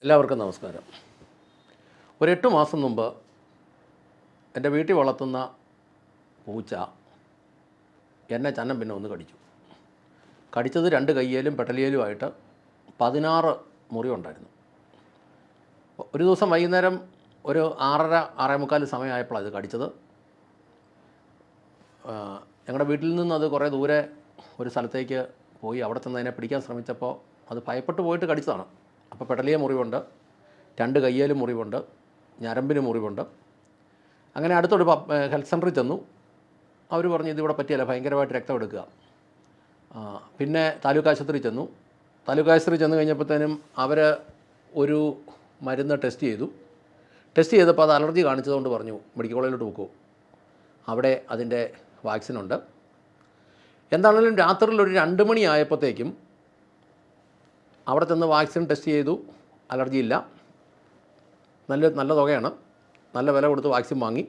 എല്ലാവർക്കും നമസ്കാരം. ഒരു 8 മാസം മുമ്പ് എൻ്റെ വീട്ടിൽ വളർത്തുന്ന പൂച്ച എന്നെ ചന്നം പിന്നെ ഒന്ന് കടിച്ചു. കടിച്ചത് 2 കയ്യിലും പെട്ടലിയിലുമായിട്ട് 16 മുറിവുണ്ടായിരുന്നു. ഒരു ദിവസം വൈകുന്നേരം ഒരു 6:30 6:45 സമയമായപ്പോഴാണ് ഇത് കടിച്ചത്. ഞങ്ങളുടെ വീട്ടിൽ നിന്ന് അത് കുറേ ദൂരെ ഒരു സ്ഥലത്തേക്ക് പോയി. അവിടെ ചെന്ന് അതിനെ പിടിക്കാൻ ശ്രമിച്ചപ്പോൾ അത് ഭയപ്പെട്ട് പോയിട്ട് കടിച്ചതാണ്. അപ്പോൾ പെടലിയ മുറിവുണ്ട്, 2 കയ്യിലും മുറിവുണ്ട്, ഞരമ്പിന് മുറിവുണ്ട്. അങ്ങനെ അടുത്തൊരു ഹെൽത്ത് സെൻ്ററിൽ ചെന്നു. അവർ പറഞ്ഞു ഇതിവിടെ പറ്റിയല്ല, ഭയങ്കരമായിട്ട് രക്തം എടുക്കുക. പിന്നെ താലൂക്ക് ആശുപത്രിയിൽ ചെന്നു. താലൂക്ക് ആശുപത്രി ചെന്ന് കഴിഞ്ഞപ്പോഴത്തേനും അവർ ഒരു മരുന്ന് ടെസ്റ്റ് ചെയ്തപ്പോൾ അത് അലർജി കാണിച്ചതുകൊണ്ട് പറഞ്ഞു മെഡിക്കൽ കോളേജിലോട്ട് പോക്കൂ, അവിടെ അതിൻ്റെ വാക്സിനുണ്ട്. എന്താണെങ്കിലും രാത്രിയിൽ ഒരു 2 മണി ആയപ്പോഴത്തേക്കും അവിടെ ചെന്ന് വാക്സിൻ ടെസ്റ്റ് ചെയ്തു. അലർജി ഇല്ല. നല്ല തുകയാണ്, നല്ല വില കൊടുത്ത് വാക്സിൻ വാങ്ങി.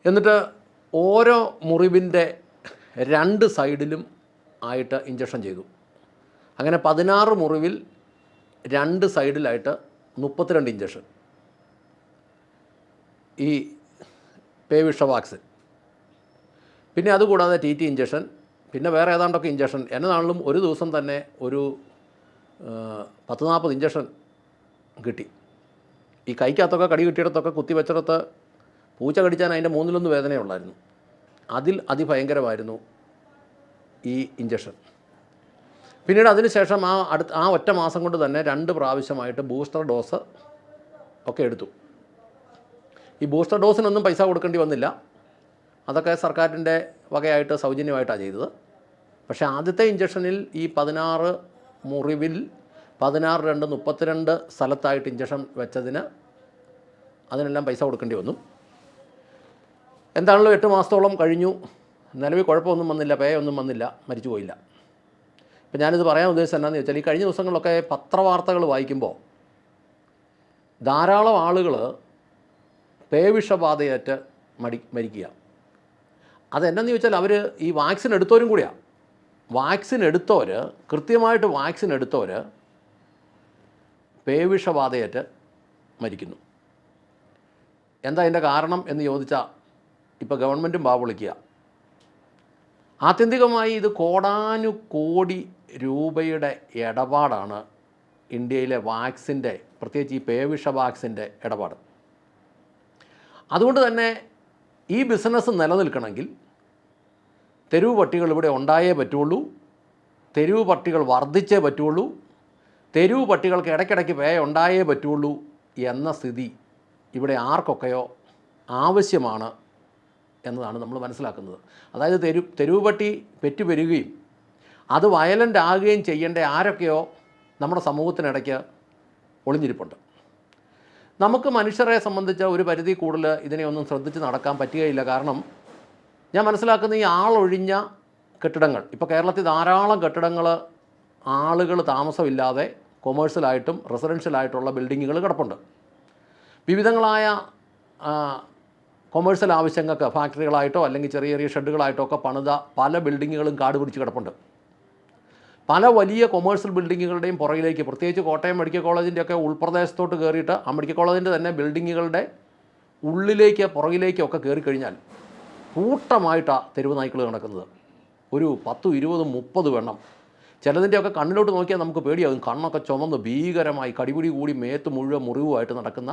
എന്നിട്ട് ഓരോ മുറിവിൻ്റെ 2 സൈഡിലും ആയിട്ട് ഇഞ്ചക്ഷൻ ചെയ്തു. അങ്ങനെ 16 മുറിവിൽ 2 സൈഡിലായിട്ട് 32 ഇഞ്ചക്ഷൻ ഈ പേവിഷ വാക്സിൻ. പിന്നെ അതുകൂടാതെ TT ഇഞ്ചക്ഷൻ, പിന്നെ വേറെ ഏതാണ്ടൊക്കെ ഇഞ്ചക്ഷൻ. എന്നതാണെങ്കിലും ഒരു ദിവസം തന്നെ ഒരു 10-40 ഇഞ്ചക്ഷൻ കിട്ടി. ഈ കൈക്കകത്തൊക്കെ കടി കിട്ടിയിടത്തൊക്കെ കുത്തിവെച്ചിടത്ത് പൂച്ച കടിച്ചാൽ അതിൻ്റെ 1/3 വേദനയുള്ളായിരുന്നു. അതിൽ അതിഭയങ്കരമായിരുന്നു ഈ ഇഞ്ചക്ഷൻ. പിന്നീട് അതിനുശേഷം ആ ഒറ്റ മാസം കൊണ്ട് തന്നെ 2 പ്രാവശ്യമായിട്ട് ബൂസ്റ്റർ ഡോസ് ഒക്കെ എടുത്തു. ഈ ബൂസ്റ്റർ ഡോസിനൊന്നും പൈസ കൊടുക്കേണ്ടി വന്നില്ല. അതൊക്കെ സർക്കാരിൻ്റെ വകയായിട്ട് സൗജന്യമായിട്ടാണ് ചെയ്തത്. പക്ഷേ ആദ്യത്തെ ഇഞ്ചക്ഷനിൽ ഈ 16 മുറിവിൽ 16 32 സ്ഥലത്തായിട്ട് ഇഞ്ചക്ഷൻ വെച്ചതിന് അതിനെല്ലാം പൈസ കൊടുക്കേണ്ടി വന്നു. എന്താണല്ലോ 8 മാസത്തോളം കഴിഞ്ഞു. നിലവിൽ കുഴപ്പമൊന്നും വന്നില്ല, പേയൊന്നും വന്നില്ല, മരിച്ചു പോയില്ല. ഇപ്പം ഞാനിത് പറയാൻ ഉദ്ദേശിച്ചത് എന്താണെന്ന് വെച്ചാൽ, ഈ കഴിഞ്ഞ ദിവസങ്ങളിലൊക്കെ പത്രവാർത്തകൾ വായിക്കുമ്പോൾ ധാരാളം ആളുകൾ പേവിഷബാധയേറ്റ് മരിക്കുക. അതെന്നു ചോദിച്ചാൽ അവർ ഈ വാക്സിൻ എടുത്തവരും കൂടിയാണ്. വാക്സിൻ എടുത്തവർ, കൃത്യമായിട്ട് വാക്സിൻ എടുത്തവർ പേവിഷബാധയേറ്റ് മരിക്കുന്നു. എന്താ അതിൻ്റെ കാരണം എന്ന് ചോദിച്ചാൽ ഇപ്പോൾ ഗവൺമെൻറ്റും വിളിക്കുക. ആത്യന്തികമായി ഇത് കോടാനുകോടി രൂപയുടെ ഇടപാടാണ് ഇന്ത്യയിലെ വാക്സിൻ്റെ, പ്രത്യേകിച്ച് ഈ പേവിഷ വാക്സിൻ്റെ ഇടപാട്. അതുകൊണ്ട് തന്നെ ഈ ബിസിനസ് നിലനിൽക്കണമെങ്കിൽ തെരുവ് പട്ടികൾ ഇവിടെ ഉണ്ടായേ പറ്റുള്ളൂ, തെരുവ് പട്ടികൾ വർദ്ധിച്ചേ പറ്റുള്ളൂ, തെരുവ് പട്ടികൾക്ക് ഇടയ്ക്കിടയ്ക്ക് പേ ഉണ്ടായേ പറ്റുള്ളൂ എന്ന സ്ഥിതി ഇവിടെ ആർക്കൊക്കെയോ ആവശ്യമാണ് എന്നതാണ് നമ്മൾ മനസ്സിലാക്കുന്നത്. അതായത് തെരുവ് പട്ടി പെറ്റുപെരുകയും അത് വയലൻ്റ് ആകുകയും ചെയ്യേണ്ട ആരൊക്കെയോ നമ്മുടെ സമൂഹത്തിനിടയ്ക്ക് ഒളിഞ്ഞിരിപ്പുണ്ട്. നമുക്ക് മനുഷ്യരെ സംബന്ധിച്ച ഒരു പരിധി കൂടുതൽ ഇതിനെയൊന്നും ശ്രദ്ധിച്ച് നടക്കാൻ പറ്റുകയില്ല. കാരണം ഞാൻ മനസ്സിലാക്കുന്ന ഈ ആളൊഴിഞ്ഞ കെട്ടിടങ്ങൾ, ഇപ്പോൾ കേരളത്തിൽ ധാരാളം കെട്ടിടങ്ങൾ ആളുകൾ താമസമില്ലാതെ കൊമേഴ്ഷ്യലായിട്ടും റെസിഡൻഷ്യലായിട്ടുള്ള ബിൽഡിങ്ങുകൾ കിടപ്പുണ്ട്. വിവിധങ്ങളായ കൊമേഴ്ഷ്യൽ ആവശ്യങ്ങൾക്ക് ഫാക്ടറികളായിട്ടോ അല്ലെങ്കിൽ ചെറിയ ചെറിയ ഷെഡുകളായിട്ടോ ഒക്കെ പണിത പല ബിൽഡിങ്ങുകളും കാട് പിടിച്ച് കിടപ്പുണ്ട്. പല വലിയ കൊമേഴ്ഷ്യൽ ബിൽഡിങ്ങുകളുടെയും പുറകിലേക്ക്, പ്രത്യേകിച്ച് കോട്ടയം മെഡിക്കൽ കോളേജിൻ്റെയൊക്കെ ഉൾപ്രദേശത്തോട്ട് കയറിയിട്ട് ആ മെഡിക്കൽ കോളേജിൻ്റെ തന്നെ ബിൽഡിങ്ങുകളുടെ ഉള്ളിലേക്ക് പുറകിലേക്കൊക്കെ കയറിക്കഴിഞ്ഞാൽ കൂട്ടമായിട്ടാണ് തെരുവ് നായ്ക്കൾ നടക്കുന്നത്. ഒരു 10, 20, 30 എണ്ണം. ചിലതിൻ്റെയൊക്കെ കണ്ണിലോട്ട് നോക്കിയാൽ നമുക്ക് പേടിയാകും. കണ്ണൊക്കെ ചുമന്ന് ഭീകരമായി കടിപിടി കൂടി മേത്ത് മുഴുവൻ മുറിവുമായിട്ട് നടക്കുന്ന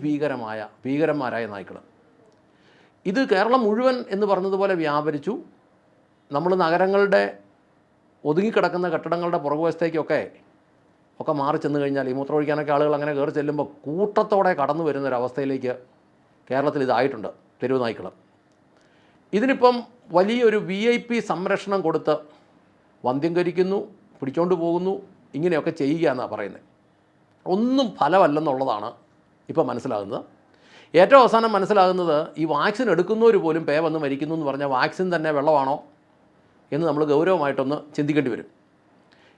ഭീകരന്മാരായ നായ്ക്കൾ. ഇത് കേരളം മുഴുവൻ എന്ന് പറഞ്ഞതുപോലെ വ്യാപരിച്ചു. നമ്മൾ നഗരങ്ങളുടെ ഒതുങ്ങിക്കിടക്കുന്ന കെട്ടിടങ്ങളുടെ പുറകുവശത്തേക്കൊക്കെ മാറി ചെന്ന് കഴിഞ്ഞാൽ ഈ മൂത്രമൊഴിക്കാനൊക്കെ ആളുകൾ അങ്ങനെ കയറി ചെല്ലുമ്പോൾ കൂട്ടത്തോടെ കടന്നു വരുന്നൊരവസ്ഥയിലേക്ക് കേരളത്തിൽ ഇതായിട്ടുണ്ട് തെരുവ് നായ്ക്കൾ. ഇതിനിപ്പം വലിയൊരു VIP സംരക്ഷണം കൊടുത്ത് വന്ധ്യംകരിക്കുന്നു, പിടിച്ചോണ്ട് പോകുന്നു, ഇങ്ങനെയൊക്കെ ചെയ്യുക എന്നാണ് പറയുന്നത്. ഒന്നും ഫലമല്ലെന്നുള്ളതാണ് ഇപ്പോൾ മനസ്സിലാകുന്നത്. ഏറ്റവും അവസാനം മനസ്സിലാകുന്നത് ഈ വാക്സിൻ എടുക്കുന്നവർ പോലും പേ വന്ന് മരിക്കുന്നു എന്ന് പറഞ്ഞാൽ വാക്സിൻ തന്നെ വെള്ളമാണോ എന്ന് നമ്മൾ ഗൗരവമായിട്ടൊന്ന് ചിന്തിക്കേണ്ടി വരും.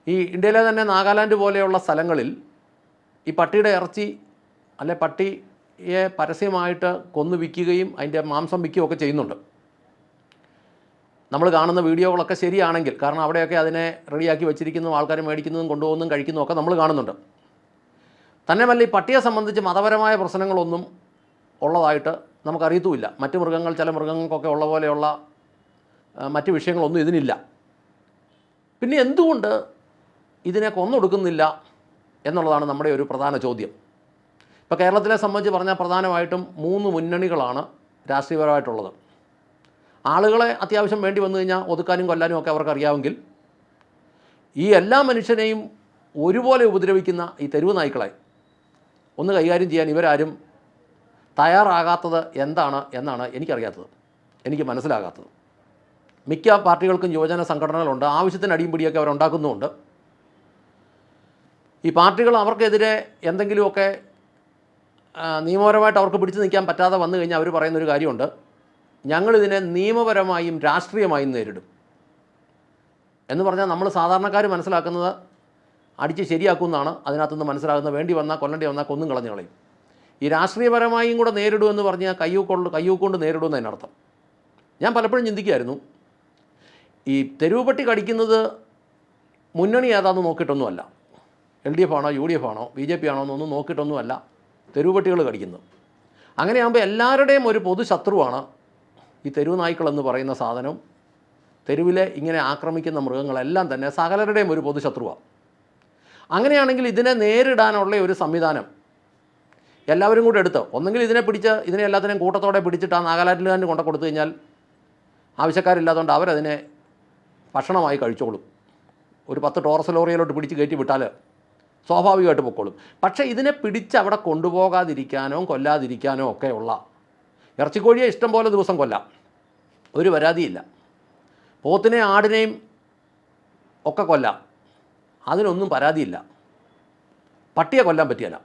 ഈ ഇന്ത്യയിലെ തന്നെ നാഗാലാൻഡ് പോലെയുള്ള സ്ഥലങ്ങളിൽ ഈ പട്ടിയുടെ ഇറച്ചി അല്ലെ പട്ടിയെ പരസ്യമായിട്ട് കൊന്നു വിൽക്കുകയും അതിൻ്റെ മാംസം വിൽക്കുകയൊക്കെ ചെയ്യുന്നുണ്ട്. നമ്മൾ കാണുന്ന വീഡിയോകളൊക്കെ ശരിയാണെങ്കിൽ, കാരണം അവിടെയൊക്കെ അതിനെ റെഡിയാക്കി വെച്ചിരിക്കുന്നതും ആൾക്കാർ മേടിക്കുന്നതും കൊണ്ടുപോകുന്നതും കഴിക്കുന്നതും ഒക്കെ നമ്മൾ കാണുന്നുണ്ട്. തന്നെയുമല്ല ഈ പട്ടിയെ സംബന്ധിച്ച് മതപരമായ പ്രശ്നങ്ങളൊന്നും ഉള്ളതായിട്ട് നമുക്കറിയത്തുമില്ല. മറ്റ് മൃഗങ്ങൾ, ചില മൃഗങ്ങൾക്കൊക്കെ ഉള്ള പോലെയുള്ള മറ്റ് വിഷയങ്ങളൊന്നും ഇതിനില്ല. പിന്നെ എന്തുകൊണ്ട് ഇതിനെ കൊന്നൊടുക്കുന്നില്ല എന്നുള്ളതാണ് നമ്മുടെ ഒരു പ്രധാന ചോദ്യം. ഇപ്പോൾ കേരളത്തിലെ സംബന്ധിച്ച് പറഞ്ഞാൽ പ്രധാനമായിട്ടും 3 മുന്നണികളാണ് രാഷ്ട്രീയപരമായിട്ടുള്ളത്. ആളുകളെ അത്യാവശ്യം വേണ്ടി വന്നു കഴിഞ്ഞാൽ ഒതുക്കാനും കൊല്ലാനും ഒക്കെ അവർക്കറിയാമെങ്കിൽ, ഈ എല്ലാ മനുഷ്യനെയും ഒരുപോലെ ഉപദ്രവിക്കുന്ന ഈ തെരുവ് നായ്ക്കളെ ഒന്ന് കൈകാര്യം ചെയ്യാൻ ഇവരാരും തയ്യാറാകാത്തത് എന്താണ് എന്നാണ് എനിക്കറിയാത്തത്, എനിക്ക് മനസ്സിലാകാത്തത്. മിക്ക പാർട്ടികൾക്കും യുവജന സംഘടനകളുണ്ട്, ആവശ്യത്തിന് അടിയും പിടിയൊക്കെ അവരുണ്ടാക്കുന്നുമുണ്ട്. ഈ പാർട്ടികൾ അവർക്കെതിരെ എന്തെങ്കിലുമൊക്കെ നിയമപരമായിട്ട് അവർക്ക് പിടിച്ചു നിൽക്കാൻ പറ്റാതെ വന്നു കഴിഞ്ഞാൽ അവർ പറയുന്നൊരു കാര്യമുണ്ട്, ഞങ്ങളിതിനെ നിയമപരമായും രാഷ്ട്രീയമായും നേരിടും എന്ന് പറഞ്ഞാൽ നമ്മൾ സാധാരണക്കാർ മനസ്സിലാക്കുന്നത് അടിച്ച് ശരിയാക്കുമെന്നാണ് അതിനകത്തുനിന്ന് മനസ്സിലാകുന്നത്. വേണ്ടി വന്നാൽ കൊല്ലണ്ടി വന്നാൽ കൊന്നും കളഞ്ഞു കളയും. ഈ രാഷ്ട്രീയപരമായും കൂടെ നേരിടുമെന്ന് പറഞ്ഞാൽ കയ്യൂക്കൊണ്ട് നേരിടുമെന്ന് അതിനർത്ഥം. ഞാൻ പലപ്പോഴും ചിന്തിക്കുമായിരുന്നു, ഈ തെരുവ് പട്ടി കടിക്കുന്നത് മുന്നണി ഏതാണെന്ന് നോക്കിയിട്ടൊന്നുമല്ല, LDF ആണോ UDF ആണോ BJP ആണോ എന്നൊന്നും നോക്കിയിട്ടൊന്നുമല്ല തെരുവ് പട്ടികൾ കടിക്കുന്നത്. അങ്ങനെയാകുമ്പോൾ എല്ലാവരുടെയും ഒരു പൊതു ശത്രുവാണ് ഈ തെരുവ് നായ്ക്കളെന്ന് പറയുന്ന സാധനവും. തെരുവിലെ ഇങ്ങനെ ആക്രമിക്കുന്ന മൃഗങ്ങളെല്ലാം തന്നെ സകലരുടെയും ഒരു പൊതു ശത്രുവാണ്. അങ്ങനെയാണെങ്കിൽ ഇതിനെ നേരിടാനുള്ള ഒരു സംവിധാനം എല്ലാവരും കൂടെ എടുത്ത്, ഒന്നെങ്കിൽ ഇതിനെ എല്ലാത്തിനെയും കൂട്ടത്തോടെ പിടിച്ചിട്ട് ആ നാഗാലാൻഡിൽ തന്നെ കൊണ്ടു കൊടുത്തു കഴിഞ്ഞാൽ ആവശ്യക്കാരില്ലാത്തതുകൊണ്ട് അവരതിനെ ഭക്ഷണമായി കഴിച്ചോളും. ഒരു 10 ടോറസ് ലോറിയിലോട്ട് പിടിച്ച് കയറ്റി വിട്ടാൽ സ്വാഭാവികമായിട്ട് പൊക്കോളും. പക്ഷേ ഇതിനെ പിടിച്ച് അവിടെ കൊണ്ടുപോകാതിരിക്കാനോ കൊല്ലാതിരിക്കാനോ ഒക്കെയുള്ള, ഇറച്ചിക്കോഴിയെ ഇഷ്ടം പോലെ ദിവസം കൊല്ലാം, ഒരു പരാതിയില്ല. പോത്തിനെ ആടിനെയും ഒക്കെ കൊല്ലാം, അതിനൊന്നും പരാതിയില്ല. പട്ടിയെ കൊല്ലാൻ പറ്റിയല്ല.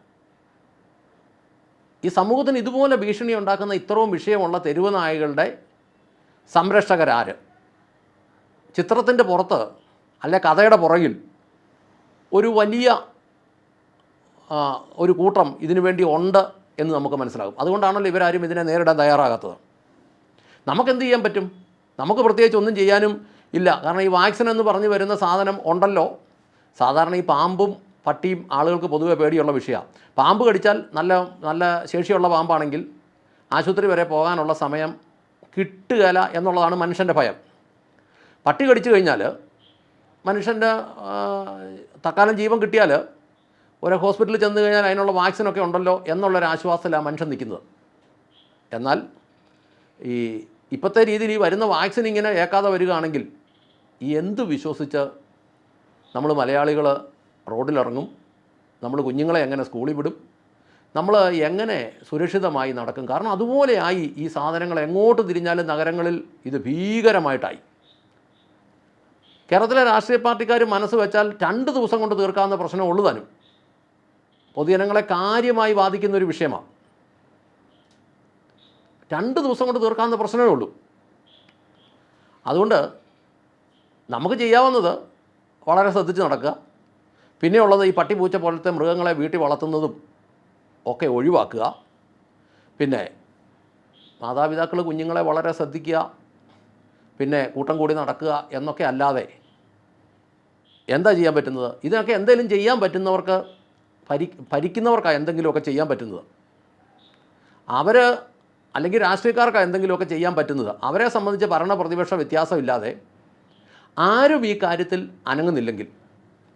ഈ സമൂഹത്തിന് ഇതുപോലെ ഭീഷണി ഉണ്ടാക്കുന്ന ഇത്രയും വിഷയമുള്ള തെരുവ് നായകളുടെ സംരക്ഷകരാര്? ചിത്രത്തിൻ്റെ പുറത്ത് അല്ലെ കഥയുടെ പുറകിൽ ഒരു വലിയ ഒരു കൂട്ടം ഇതിനു വേണ്ടി ഉണ്ട് എന്ന് നമുക്ക് മനസ്സിലാകും. അതുകൊണ്ടാണല്ലോ ഇവരാരും ഇതിനെ നേരിടാൻ തയ്യാറാകാത്തത്. നമുക്കെന്ത് ചെയ്യാൻ പറ്റും? നമുക്ക് പ്രത്യേകിച്ച് ഒന്നും ചെയ്യാനും ഇല്ല. കാരണം ഈ വാക്സിൻ എന്ന് പറഞ്ഞ് വരുന്ന സാധനം ഉണ്ടല്ലോ. സാധാരണ ഈ പാമ്പും പട്ടിയും ആളുകൾക്ക് പൊതുവെ പേടിയുള്ള വിഷയമാണ്. പാമ്പ് കടിച്ചാൽ നല്ല ശേഷിയുള്ള പാമ്പാണെങ്കിൽ ആശുപത്രി വരെ പോകാനുള്ള സമയം കിട്ടുകയില്ല എന്നുള്ളതാണ് മനുഷ്യൻ്റെ ഭയം. പട്ടി കടിച്ചു കഴിഞ്ഞാൽ മനുഷ്യൻ്റെ തൽക്കാലം ജീവൻ കിട്ടിയാൽ ഒരു ഹോസ്പിറ്റലിൽ ചെന്ന് കഴിഞ്ഞാൽ അതിനുള്ള വാക്സിനൊക്കെ ഉണ്ടല്ലോ എന്നുള്ളൊരാശ്വാസത്തിലാണ് മനുഷ്യൻ നിൽക്കുന്നത്. എന്നാൽ ഈ ഇപ്പോഴത്തെ രീതിയിൽ ഈ വരുന്ന വാക്സിൻ ഇങ്ങനെ ഏക്കാതെ വരികയാണെങ്കിൽ എന്ത് വിശ്വസിച്ച് നമ്മൾ മലയാളികൾ റോഡിലിറങ്ങും? നമ്മൾ കുഞ്ഞുങ്ങളെ എങ്ങനെ സ്കൂളിൽ വിടും? നമ്മൾ എങ്ങനെ സുരക്ഷിതമായി നടക്കും? കാരണം അതുപോലെയായി ഈ സാധനങ്ങൾ എങ്ങോട്ട് തിരിഞ്ഞാലും നഗരങ്ങളിൽ ഇത് ഭീകരമായിട്ടായി. കേരളത്തിലെ രാഷ്ട്രീയ പാർട്ടിക്കാർ മനസ്സ് വെച്ചാൽ 2 ദിവസം കൊണ്ട് തീർക്കാവുന്ന പ്രശ്നം ഉള്ളു താനും. പൊതുജനങ്ങളെ കാര്യമായി ബാധിക്കുന്നൊരു വിഷയമാണ്. 2 ദിവസം കൊണ്ട് തീർക്കാവുന്ന പ്രശ്നമേ ഉള്ളൂ. അതുകൊണ്ട് നമുക്ക് ചെയ്യാവുന്നത് വളരെ ശ്രദ്ധിച്ച് നടക്കുക. പിന്നെയുള്ളത് ഈ പട്ടി പൂച്ച പോലത്തെ മൃഗങ്ങളെ വീട്ടിൽ വളർത്തുന്നതും ഒക്കെ ഒഴിവാക്കുക. പിന്നെ മാതാപിതാക്കൾ കുഞ്ഞുങ്ങളെ വളരെ ശ്രദ്ധിക്കുക, പിന്നെ കൂട്ടം കൂടി നടക്കുക എന്നൊക്കെ അല്ലാതെ എന്താ ചെയ്യാൻ പറ്റുന്നത്? ഇതിനൊക്കെ എന്തെങ്കിലും ചെയ്യാൻ പറ്റുന്നവർക്ക്, ഭരിക്കുന്നവർക്കാണ് എന്തെങ്കിലുമൊക്കെ ചെയ്യാൻ പറ്റുന്നത്. അവർ അല്ലെങ്കിൽ രാഷ്ട്രീയക്കാർക്കാണ് എന്തെങ്കിലുമൊക്കെ ചെയ്യാൻ പറ്റുന്നത്. അവരെ സംബന്ധിച്ച് ഭരണ പ്രതിപക്ഷ വ്യത്യാസമില്ലാതെ ആരും ഈ കാര്യത്തിൽ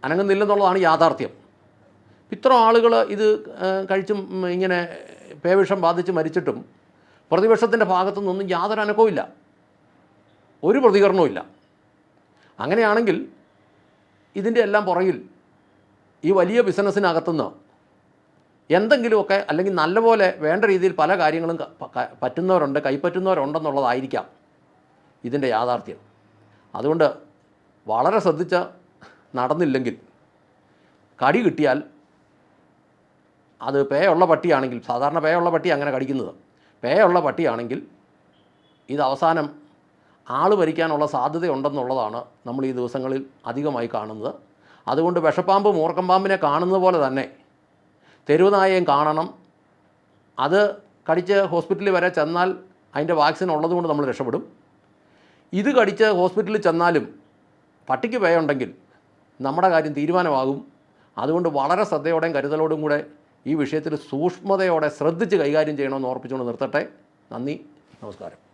അനങ്ങുന്നില്ലെന്നുള്ളതാണ് യാഥാർത്ഥ്യം. ഇത്ര ആളുകൾ ഇത് കഴിച്ചും ഇങ്ങനെ പേവിഷം ബാധിച്ച് മരിച്ചിട്ടും പ്രതിപക്ഷത്തിൻ്റെ ഭാഗത്തു നിന്നൊന്നും യാതൊരു അനക്കവും ഇല്ല, ഒരു പ്രതികരണവും ഇല്ല. അങ്ങനെയാണെങ്കിൽ ഇതിൻ്റെ എല്ലാം പുറകിൽ ഈ വലിയ ബിസിനസ്സിനകത്തുനിന്ന് എന്തെങ്കിലുമൊക്കെ, അല്ലെങ്കിൽ നല്ലപോലെ വേണ്ട രീതിയിൽ പല കാര്യങ്ങളും പറ്റുന്നവരുണ്ട്, കൈപ്പറ്റുന്നവരുണ്ടെന്നുള്ളതായിരിക്കാം ഇതിൻ്റെ യാഥാർത്ഥ്യം. അതുകൊണ്ട് വളരെ ശ്രദ്ധിച്ച് നടന്നില്ലെങ്കിൽ, കടി കിട്ടിയാൽ അത് പേയുള്ള പട്ടിയാണെങ്കിൽ, സാധാരണ പേയുള്ള പട്ടി അങ്ങനെ കടിക്കുന്നത്, പേയുള്ള പട്ടിയാണെങ്കിൽ ഇത് അവസാനം ആൾ ഭരിക്കാനുള്ള സാധ്യതയുണ്ടെന്നുള്ളതാണ് നമ്മൾ ഈ ദിവസങ്ങളിൽ അധികമായി കാണുന്നത്. അതുകൊണ്ട് വിഷപ്പാമ്പ് മൂർക്കം പാമ്പിനെ കാണുന്നത് പോലെ തന്നെ തെരുവ് നായയും കാണണം. അത് കടിച്ച് ഹോസ്പിറ്റലിൽ വരെ ചെന്നാൽ അതിൻ്റെ വാക്സിൻ ഉള്ളതുകൊണ്ട് നമ്മൾ രക്ഷപ്പെടും. ഇത് കടിച്ച് ഹോസ്പിറ്റലിൽ ചെന്നാലും പട്ടിക്ക് പേയുണ്ടെങ്കിൽ നമ്മുടെ കാര്യം തീരുമാനമാകും. അതുകൊണ്ട് വളരെ ശ്രദ്ധയോടെയും കരുതലോടും കൂടെ ഈ വിഷയത്തിൽ സൂക്ഷ്മതയോടെ ശ്രദ്ധിച്ച് കൈകാര്യം ചെയ്യണമെന്ന് ഓർപ്പിച്ചുകൊണ്ട് നിർത്തട്ടെ. നന്ദി, നമസ്കാരം.